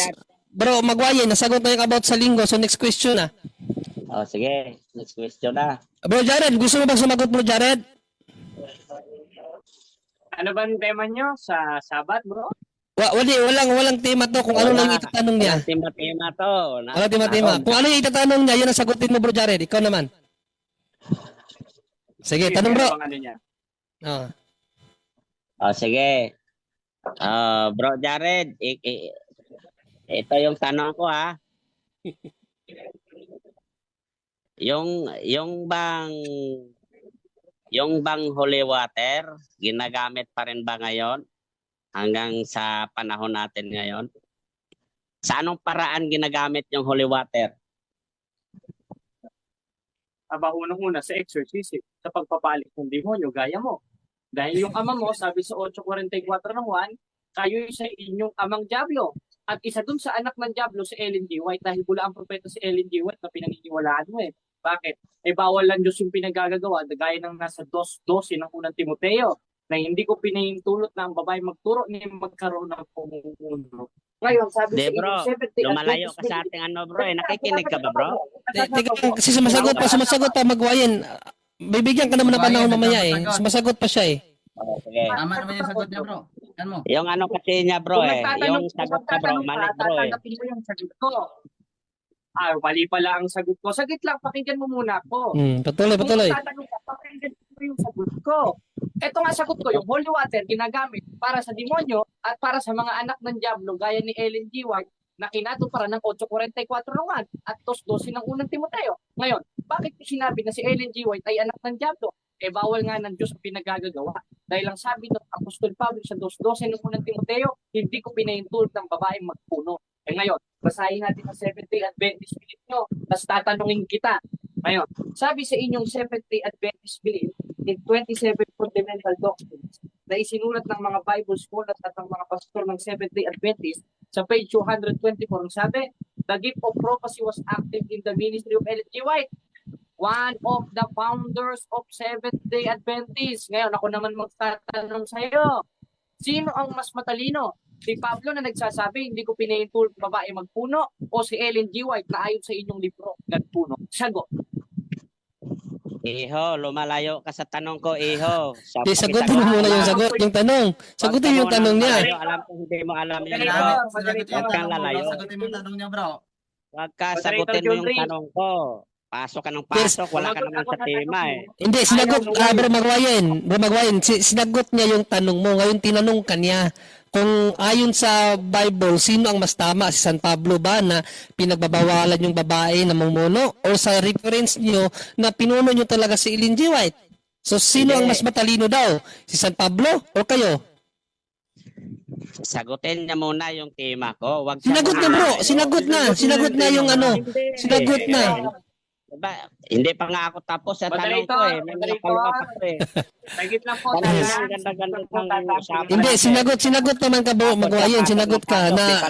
bro Magwayin, nasagot na yung about sa linggo. So next question na. Sige, next question na. Bro Jared, gusto mo bang sumagot bro Jared? Ano ba ang tema nyo sa Sabat, bro? Walang tema to kung ano lang yung itatanong niya. Walang tema to. Walang tema. Kung ano yung itatanong niya, yun ang sagutin mo bro Jared. Ikaw naman. Sige, tanong bro. Ano niya? Sige. Bro Jared, ito yung tanong ko ha. Yung bang holy water, ginagamit pa rin ba ngayon hanggang sa panahon natin ngayon? Sa anong paraan ginagamit yung holy water? Unang-una sa exorcism, sa pagpapalit ng demonyo, gaya mo. Dahil yung ama mo, sabi sa 8:44 ng 1, kayo sa inyong amang Diablo. At isa dun sa anak ng Diablo, si Ellen G. White, dahil bula ang propeta si Ellen G. White na pinaniniwalaan mo Bakit? Bawal lang Diyos yung pinagagagawa, gaya ng nasa 2:12 ng unang Timoteo, na hindi ko pinahintulot na ang babae magturo ni magkaroon ng pamumuno. Ngayon, sabi sa bro, lumalayo ka sa ating bro. Nakikinig ka ba bro? Teka, kasi sumasagot pa Magwayin. Bibigyan ka naman ng panahon mamaya Sumasagot pa siya Sige. Tama naman yung sagot niya bro. Ano? Yung kasi niya bro yung sagot ka bro, mali bro tatanggapin mo yung sagot ko. Mali pala ang sagot ko. Saglit lang, pakinggan mo muna ako. Patuloy. Kung tatanong ka, pakinggan mo yung sagot ko. Ito nga sagot ko, yung holy water ginagamit para sa demonyo at para sa mga anak ng Diablo gaya ni Ellen G. White na kinatuparan ng 8:44 ng 1 at 2:12 ng unang Timoteo. Ngayon, bakit sinabi na si Ellen G. White ay anak ng Diablo? Bawal nga ng Diyos ang pinagagagawa. Dahil ang sabi ng Apostol Pablo sa 2:12 ng unang Timoteo, hindi ko pinahintulot ng babaeng magpuno. Ngayon, basahin natin ang Seventh-day Adventist belief nyo, tapos tatanungin kita. Ngayon, sabi sa inyong Seventh-day Adventist belief in 27 fundamental doctrines na isinulat ng mga Bible scholars at ng mga pastor ng Seventh-day Adventist sa page 224, sabi, the gift of prophecy was active in the ministry of Ellen G. White, one of the founders of Seventh-day Adventist. Ngayon, ako naman magtatanong sa iyo, sino ang mas matalino? Si Pablo na nagsasabi, hindi ko pinahintulot babae magpuno, o si Ellen G. White na ayon sa inyong libro, nagpuno? Sagot. Iho, lumalayo ka sa tanong ko, Iho. Sagutin mo muna yung tanong. Sagutin yung tanong niya. Alam ko hindi mo alam yan. Huwag kang lalayo. Sagutin mo yung tanong niya bro. Huwag ka, sagutin mo yung tanong ko. Pasok ka ng pasok, wala ka naman sa tema Hindi, sinagot, bro Magwayin, sinagot niya yung tanong mo. Ngayon tinanong ka niya kung ayon sa Bible, sino ang mas tama? Si San Pablo ba na pinagbabawalan yung babae na mumuno? O sa reference niyo na pinuno niyo talaga si Ellen G. White? So, sino ang mas matalino daw? Si San Pablo o kayo? Sagutin niya muna yung tema ko. Sinagot na bro, sinagot na yung sinagot na. Diba? Hindi pa nga ako tapos sa tanong ko May mga follow-up ako Sagit lang po. Ganda-ganda ng usapan. Hindi, sinagot naman ka bro Magwayin, sinagot ka na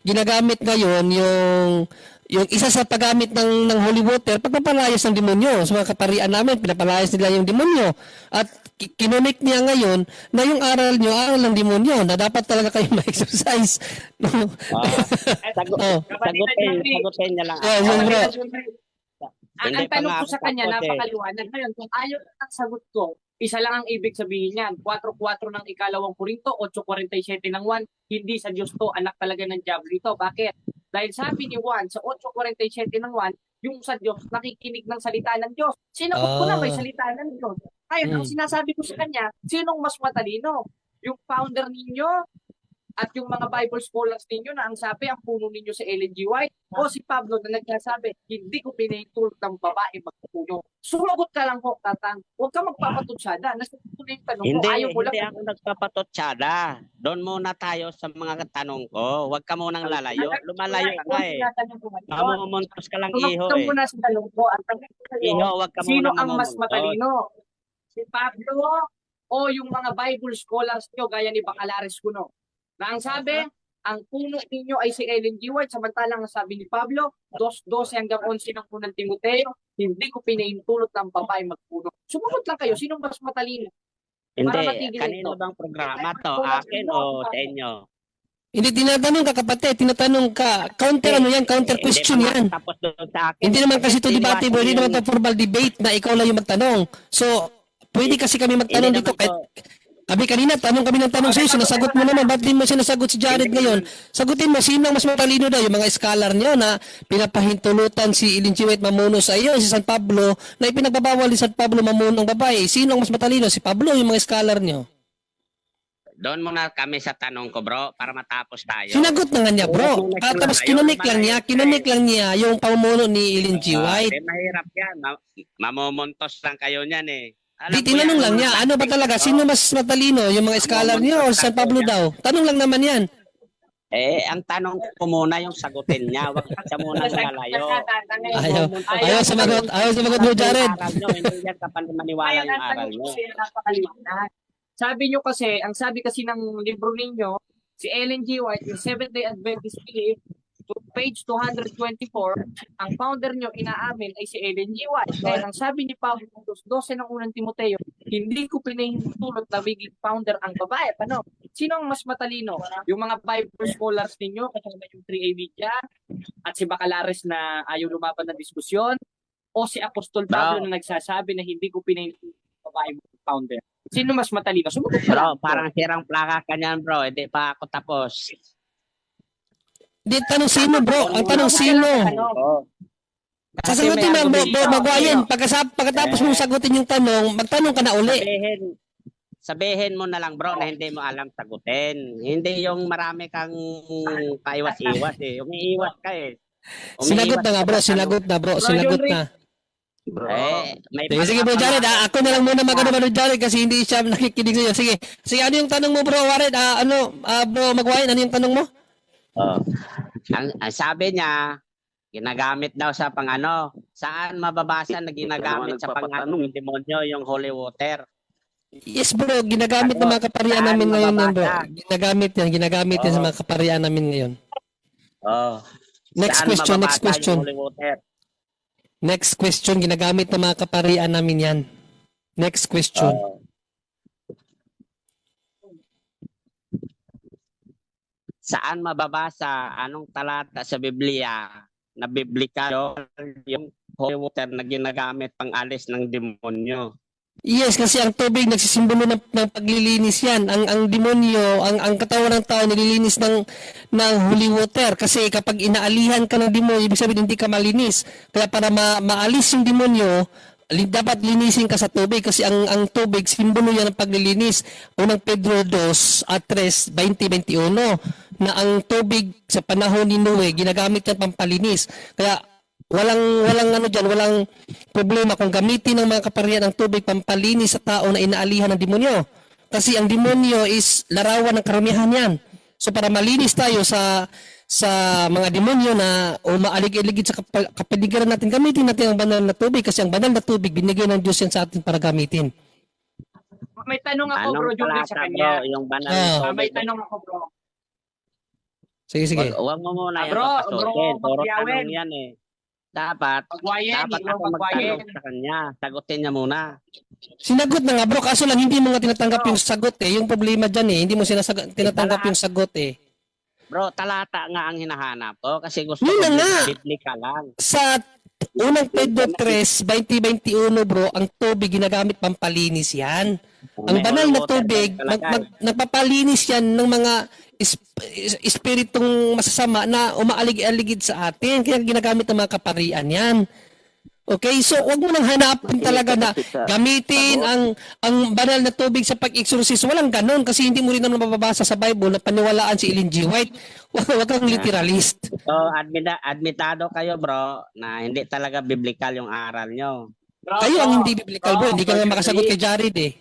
ginagamit ngayon yung isa sa paggamit ng holy water, pagpapalayas ng demonyo. Sa mga kaparian namin, pinapalayas nila yung demonyo. At kinunik niya ngayon na yung aral ng demonyo, na dapat talaga kayo ma-exercise. Sagutin niya lang. Ang tanong ko sa kanya, napakaliwanag. Ngayon, kung ayaw ang sagot ko, Isa lang ang ibig sabihin niyan. 4:4 ng ikalawang Korinto, 8:47 ng 1, hindi sa Diyos to, anak talaga ng Diablo ito. Bakit? Dahil sabi ni Juan sa 8:47 ng 1, yung sa Diyos, nakikinig ng salita ng Diyos. Sinagot ko na may salita ng Diyos. Ngayon, ang sinasabi ko sa kanya, sinong mas matalino? Yung founder ninyo at yung mga Bible scholars ninyo na ang sabi, ang puno ninyo si Ellen G. White, o si Pablo na nagsasabi, hindi ko pinahintulot ng babae magpuno. Sumagot ka lang po, Tatang. Huwag ka magpapatutsada. Nasagot ko na yung tanong ko. Ayaw ko lang. Hindi ako nagpapatutsada. Doon muna tayo sa mga tanong ko. Huwag ka munang lalayo. Lumalayo ka eh. Mamumuntos ka lang, iho Huwag eh. muna sa tanong ko. Ang tanong ko sa'yo, Iho, huwag ka sino munang ang mas mamumuntos. matalino? Si Pablo o yung mga Bible scholars nyo gaya ni Bacalares Kuno? Na ang sabi, ang puno ninyo ay si Ellen G. White, samantalang ang sabi ni Pablo, 2:12 hanggang 11 ng unang Timoteo, hindi ko pinahintulot ng babae magpuno. Sumagot lang kayo, sino mas matalino? Para Hindi, matigil kanino ito. bang programa to? Akin o sa inyo? Hindi tinatanong ka kapatid, tinatanong ka. Counter ano yan, counter question yan. Tapos doon sa akin. Hindi naman kasi ito debate, bro. Hindi naman ito formal debate na ikaw lang yung magtanong. So, pwede kasi kami magtanong dito kahit kami kanina, tanong kami ng tanong sa'yo, sinasagot mo naman, ba't di mo sinasagot si Jared ngayon? Sagutin mo, sino ang mas matalino daw? Yung mga scholar niyo na pinapahintulutan si Ellen G. White mamuno sa iyo, si San Pablo, na ipinagbabawal ni San Pablo mamuno ng babae. Sino ang mas matalino? Si Pablo, yung mga scholar niyo? Doon muna kami sa tanong ko, bro, para matapos tayo. Sinagot na nga niya, bro. Tapos kinunik lang niya yung pamuno ni Ellen G. White. Mahirap yan. Mamumuntos lang kayo niyan eh. Di, tinanong lang niya, ano ba talaga? Sino mas matalino? Yung mga scholar niyo o San Pablo daw? Tanong lang naman yan. Eh, ang tanong ko muna yung sagutin niya. Huwag ka siya muna lalayo. Ayaw sumagot mo, Jared. Hindi yan kapag maniwala yung aral nyo. Sabi nyo kasi, ang sabi kasi ng libro ninyo, si Ellen G. White, yung Seventh-day Adventist Belief, page 224, ang founder nyo inaamin ay si Ellen G. White. Dahil ang sabi ni Pablo 12 ng unang Timoteo, hindi ko pinahintulot na biging founder ang babae. Paano? Sino ang mas matalino? Yung mga Bible scholars ninyo, kasama yung 3A Media, at si Bacalares na ayaw lumaban ng diskusyon, o si Apostol Pablo na nagsasabi na hindi ko pinahintulot ang babae founder? Sino mas matalino? Sumagot ka lang. Bro, parang sirang plaka ka niyan, bro. Hindi pa ako tapos. Di, tanong sino, bro? Ang tanong sino? Sasagutin mo, bro, magwayin. Pagkatapos mong sagutin yung tanong, magtanong ka na uli. Sabihin mo na lang, bro, na hindi mo alam sagutin. Hindi yung marami kang paiwas-iwas eh. Umiiwas ka eh. Sinagot na nga, bro. Sinagot na. May Sige, bro, Jared. Ako na lang muna magano Jared kasi hindi siya nakikinig sa'yo. Sige, ano yung tanong mo, bro, Jared? Bro, magwayin, ano yung tanong mo? Ang sabi niya, ginagamit daw sa pangano. Saan mababasa na ginagamit sa pangano ng demonyo yung holy water? Yes, bro. Ginagamit ng mga kaparian namin ngayon yan, bro. Ginagamit yan sa mga kaparian namin ngayon. Next question. Next question. Ginagamit ng mga kaparian namin yan. Next question. Saan mababasa anong talata sa Biblia na biblikal yung holy water na ginagamit pang alis ng demonyo? Yes, kasi ang tubig nagsisimbolo ng paglilinis yan. Ang demonyo, ang katawan ng tao nililinis ng holy water. Kasi kapag inaalihan ka ng demonyo, ibig sabihin hindi ka malinis. Kaya para maalis yung demonyo, dapat linisin ka sa tubig kasi ang tubig simbolo yan ng paglilinis. Unang Pedro 2 at 3, 20-21 na ang tubig sa panahon ni Noe ginagamit yan pampalinis. Kaya walang problema kung gamitin ng mga kaparian ang tubig pampalinis sa tao na inaalihan ng demonyo. Kasi ang demonyo is larawan ng karamihan yan. So para malinis tayo sa mga demonyo na umaalig-iligid sa kapaligiran natin, gamitin natin ang banal na tubig kasi ang banal na tubig binigay ng Diyos yan sa atin para gamitin. May tanong ako, bro, Julie, sa kanya. Bro, yung banal na tubig. May tanong ako, bro. Sige. Huwag mo muna yung Bro, papasukin. Puro Magyawin. tanong yan eh. Dapat ako magtanong sa kanya. Sagutin niya muna. Sinagot na nga, bro. Kaso lang hindi mo nga tinatanggap yung sagot eh. Yung problema dyan eh. Hindi mo tinatanggap yung sagot eh. Bro, talata nga ang hinahanap ko kasi gusto Yun ko na nga. biblika lang. Sa Unang Pedro 3, 20-21 bro, ang tubig ginagamit pampalinis yan. Ang May banal holy na water tubig, ba talaga? nagpapalinis yan ng mga espiritong masasama na umaalig-aligid sa atin. Kaya ginagamit ng mga kaparian yan. Okay, so wag mo nang hanapin talaga na gamitin ang banal na tubig sa pag-exorcise. Walang ganon kasi hindi mo rin naman mababasa sa Bible na paniwalaan si Ellen G. White. Wag kang literalist. So, admitado kayo bro na hindi talaga biblical yung aral nyo. Kayo ang hindi biblical bro. Hindi ka nga makasagot kay Jared eh.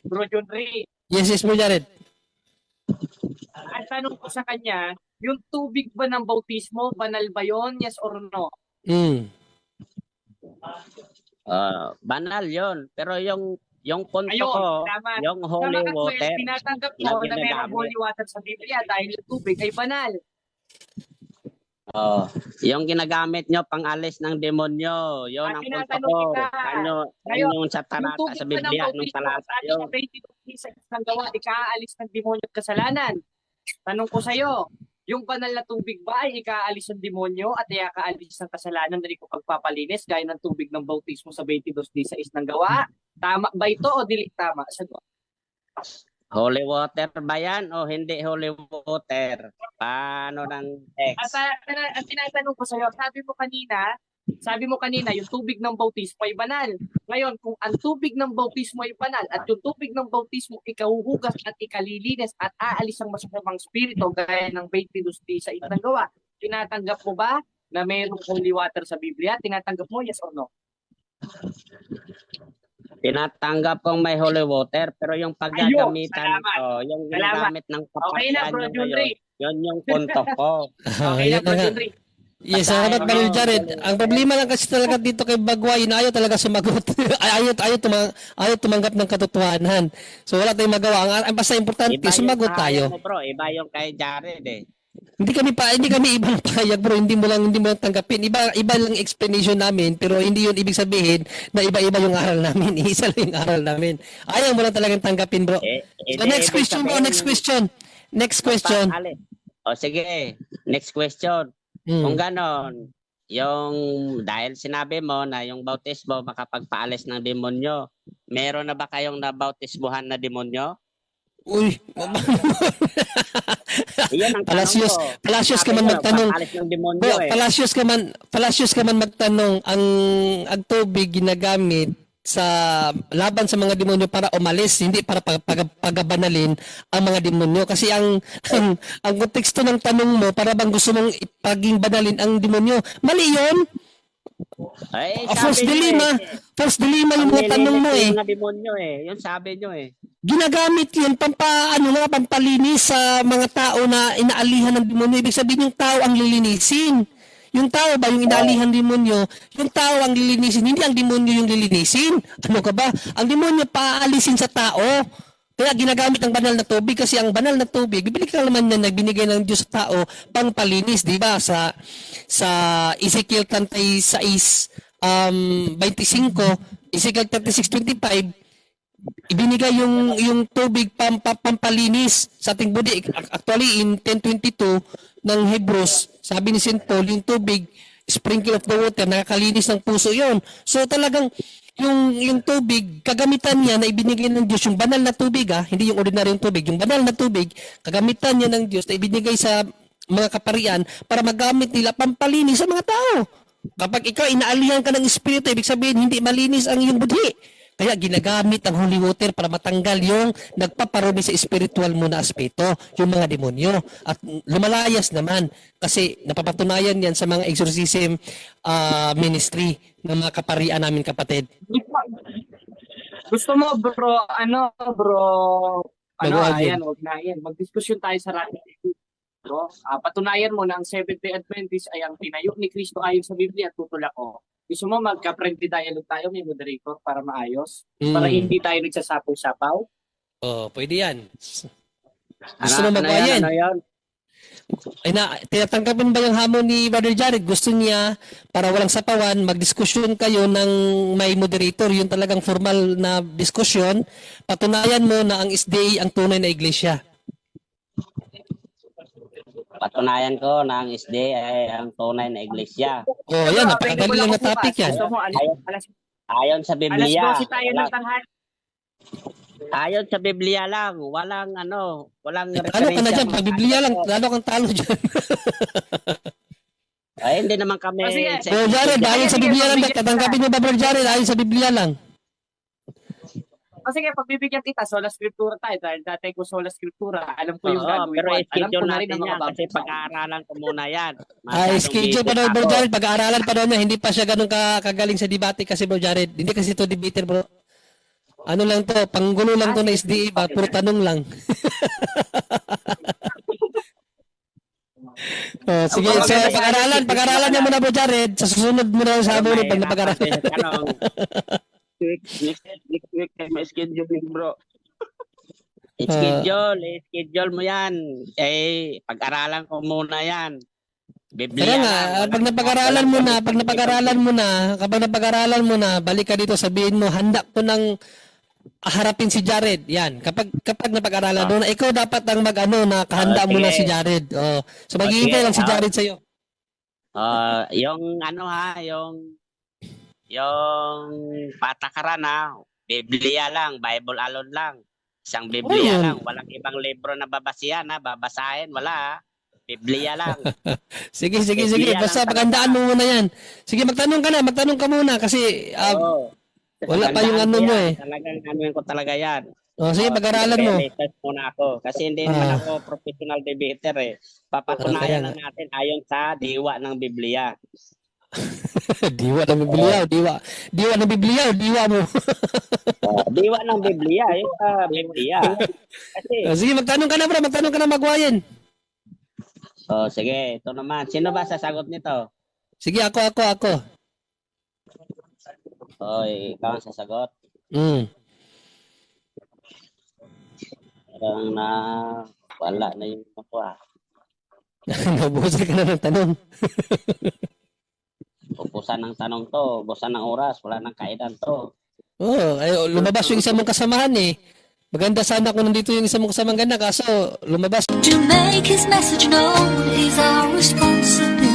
Bro Junri, Yes, bro Jared. ang tanong ko sa kanya, yung tubig ba ng bautismo, banal ba yon? Yes or no? Banal yon. Pero yung punto Ayun, ko, tama. yung holy Tama ka, water, Kuya. Tinatanggap ko na ginagamit. mayroong holy water sa Biblia dahil yung tubig ay banal. Yung ginagamit nyo pang alis ng demonyo, yun ang punto Tinatanong ko. kita. Ano yung sa Yung talata tubig sa ba ng Biblia, nung bautismo, talata sabi yun. sa 22 sa isang gawa, ikaalis ng demonyo at kasalanan. Tanong ko sa'yo, yung banal na tubig ba ay ikaalis ng demonyo at ikaalis ng kasalanan na ikaw pagpapalinis gaya ng tubig ng bautismo sa 22 sa isang gawa? Tama ba ito o dili tama? Sagot. Holy water ba yan o hindi holy water? Paano ng text? At tinatanong ko sa'yo, sabi mo kanina, yung tubig ng bautismo ay banal. Ngayon, kung ang tubig ng bautismo ay banal at yung tubig ng bautismo ikahuhugas at ikalilinis at aalis ang masasamang spirito gaya ng 22 sa isang gawa, tinatanggap mo ba na mayroong holy water sa Biblia? Tinatanggap mo, yes or no? Tinatanggap kong may holy water, pero yung paggagamitan salamat. nito, yung Salamat. ginagamit ng Okay na, kapatian Bro nyo Junri. yun yung punto ko. Okay na, Yan Bro na nga. Junri. Yes, salamat Brother Jared. Ang problema lang kasi talaga dito kay Bagway, na ayaw talaga sumagot. ayaw tumanggap ng katotohanan. So wala tayong magawa. Ang basta importante, sumagot tayo. Mo, bro, iba yung kay Jared eh. Hindi kami ibang payag bro, hindi mo lang tanggapin. Iba lang explanation namin, pero hindi 'yun ibig sabihin na iba-iba yung aral namin. Isa lang yung aral namin. Ayaw mo lang talagang tanggapin bro. So next question bro, next question. O sige, next question. Kung ganon, yung dahil sinabi mo na yung bautismo makapagpaalis ng demonyo, meron na ba kayong nabautismuhan na demonyo? Uy, Iyan ang Palacios ka man magtanong. Bro, Palacios ka man magtanong ang tubig ginagamit sa laban sa mga demonyo para umalis, hindi para pagabanalin ang mga demonyo kasi ang konteksto ng tanong mo para bang gusto mong ipaging banalin ang demonyo. Mali 'yon. Ay, False dilemma yung mga tanong mo eh. Yung mga demonyo eh. Yung sabi nyo eh. Ginagamit yun pampalinis sa mga tao na inaalihan ng demonyo. Ibig sabihin yung tao ang lilinisin. Yung tao ba yung inaalihan ng demonyo, yung tao ang lilinisin, hindi ang demonyo yung lilinisin. Ano ka ba? Ang demonyo paaalisin sa tao. Kaya ginagamit ang banal na tubig kasi ang banal na tubig, bibili ka naman na nagbinigay ng Diyos sa tao pang palinis, di ba? Sa Ezekiel 36, 25, Ezekiel 36:25, ibinigay yung tubig pampalinis sa ating body. Actually, in 10:22 ng Hebrews, sabi ni St. Paul, yung tubig, sprinkle of the water, nakakalinis ng puso yon. So talagang, yung tubig, kagamitan niya na ibinigay ng Diyos, yung banal na tubig, hindi yung ordinaryong tubig, yung banal na tubig, kagamitan niya ng Diyos na ibinigay sa mga kaparian para magamit nila pampalinis sa mga tao. Kapag ikaw inaalihan ka ng espiritu, ibig sabihin hindi malinis ang iyong budhi. Kaya ginagamit ang holy water para matanggal yung nagpaparumi sa spiritual mo na aspeto, yung mga demonyo. At lumalayas naman kasi napapatunayan yan sa mga exorcism ministry ng mga kaparian namin kapatid. Gusto mo bro, Mag-argue. wag na yan. Magdiskusyon tayo sa Radyo TV. Bro, patunayan mo na ang Seventh-day Adventist ay ang tinayo ni Kristo ayon sa Biblia at tutulak ko. Gusto mo magka-friendly dialogue tayo, may moderator para maayos? Para hindi tayo nagsasapaw-sapaw? Oh, pwede yan. Gusto mo magbayan? Ano yan? Ay na, tinatanggapin ba yung hamon ni Brother Jared? Gusto niya, para walang sapawan, magdiskusyon kayo ng may moderator, yung talagang formal na diskusyon, patunayan mo na ang SDA ang tunay na iglesia. Papatunayan ko na ang SDA ay ang tunay na iglesia. Oh, yan, napakadali lang na topic yan. Gusto mo, Ayon sa alas Biblia. 12 tayo ng tanghali. Ayon sa Biblia lang, walang Talo ka na dyan, pag Biblia lang, lalo kang talo dyan. Ay, hindi naman kami. Oh, sige. Bro Jared, ayon sa Biblia lang, tatangkapin mo ba Bro Jared, ayon sa Biblia lang. O sige, pagbibigyan kita, sola scriptura tayo. Dahil dati ko sola scriptura, alam ko yung Oo, gagawin pero ko. At alam schedule ko na rin natin ang mga yan kasi babagsak. pag-aaralan ko muna yan. Schedule pa daw Bro Jared, pag-aaralan pa daw niya, hindi pa siya ganun kagaling sa debate kasi Bro Jared. Hindi kasi to debater bro. Ano lang to, panggulo lang to na SDA ba, puro tanong lang. Oh, sige, so pag-aralan niya muna Bro Jared, sa susunod mo na sa mo pag napag-aralan. Next week may schedule din, bro. Schedule mo yan. Pag-aralan ko muna yan. Biblia Kaya nga, lang, pag napag-aralan mo na, balik ka dito, sabihin mo, handa ko nang harapin si Jared. Yan. Kapag napag-aralan mo na, ikaw dapat ang na kahanda mo na si Jared. Oh. So maghihintay lang si Jared sa'yo. Yung patakaran Biblia lang, Bible alone lang. Isang Biblia lang, walang ibang libro na babasahin, wala. Biblia lang. Sige. Biblia Basta lang paghandaan mo muna yan. Sige, magtanong ka muna kasi wala pa yung mo eh. Talagang anuin ko talaga yan. Oh, sige, pag-aralan mo. Research muna ako kasi hindi naman ako professional debater eh. Papatunayan na natin ayon sa diwa ng Biblia. Diwa ng Biblia, diwa ng Biblia, diwa mo. Diwa ng Biblia, yung Biblia. Kasi, Sige, magtanong ka na magwayin. sige, ito naman. Sino ba sasagot nito? Sige, ako. Ikaw ang sasagot. Parang wala na yung ako Nabuhusan ka na ng tanong. Ubusan ng tanong to, ubusan ng oras, wala nang kaidan to. Lumabas yung isa mong kasamahan eh. Maganda sana kung nandito yung isa mong kasamang ganda, kaso lumabas. To make his message known is our responsibility.